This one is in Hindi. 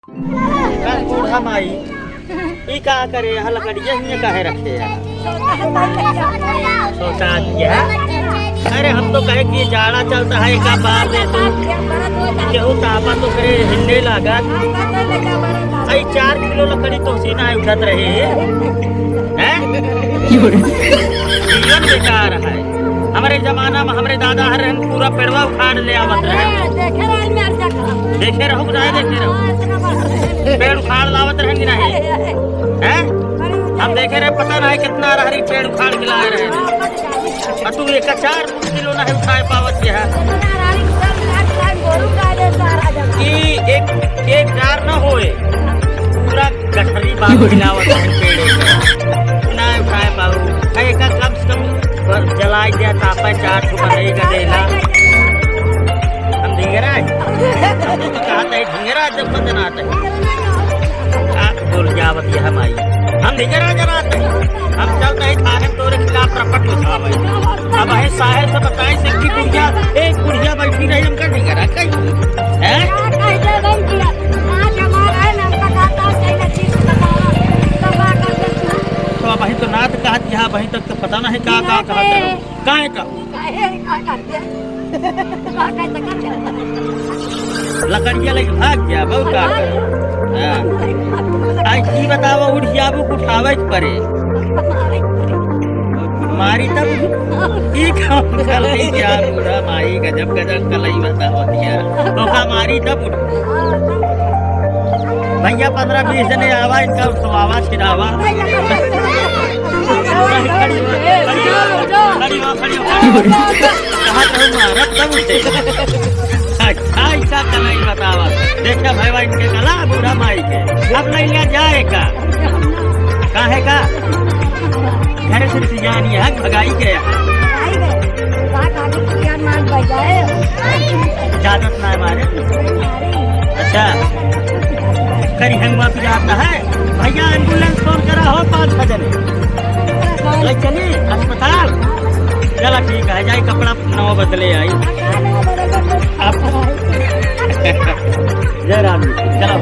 बूढ़ा माई ई का करे यहाँ लकड़िया ही काहे रखे है सोचा दिया। अरे हम तो कहे कि जाड़ा चलता है एक बार दे तू केहू तापा तो करे हिलने लगा। आई 4 किलो लकड़ी तो सीना उठत रहे हैं। जीवन बेकार है। हमारे जमाना में हमारे दादा हर पूरा पेड़वा उखाड़ ले आवत रहे। देखे रहो देखे रहो पेड़ उखाड़ लावत रहेंगे नहीं है। हम देखे रहे पता नहीं कितना रहरी पेड़ उखाड़ के लाए रहे और तू 4 किलो नहीं उठा पावत है। एक जार न होए पूरा गठरी बाग खिलावत है पेड़ ना उठाए पाऊ। एक कम से कम जलाई दिया तापा 4 को बनेगा देला। हम ढिंगरा कहते ढिंगरा जब बनाते बोल जावत है हमारी हम ढिंगरा जनाते हम चलते ही थाने तोरे खिलाफ रपट उठावे। अब है साहेब से बताए से कि बुढ़िया एक बुढ़िया बैठी रही हमका ढिंगरा कहीं है। तो अब तो नाथ कहत यहाँ वहीं तक तो पता नहीं का कहत काहे का लकड़िया लग भाग गया बहुत का आई की बतावा उठियाबू उठावे परे मारी तब ई काम चलई क्या पूरा माई गजब गजब कलई बतावतिया तो का मारी तब भैया 15-20 जने आवा इनका सुवावा छिड़ावा अच्छा कलाई बतावा देखा भाई इनके कला बूढ़ा माई के अब नहीं लिया जाए का काहे का घर से जानी है भगाई के इजाजत ना मारे। अच्छा करी हंगवा भी जाता है भैया एम्बुलेंस फोन करा हो 5 जने ले चलिए अस्पताल। चला ठीक है जाए कपड़ा 9 बदले आई आप जय राम चलो।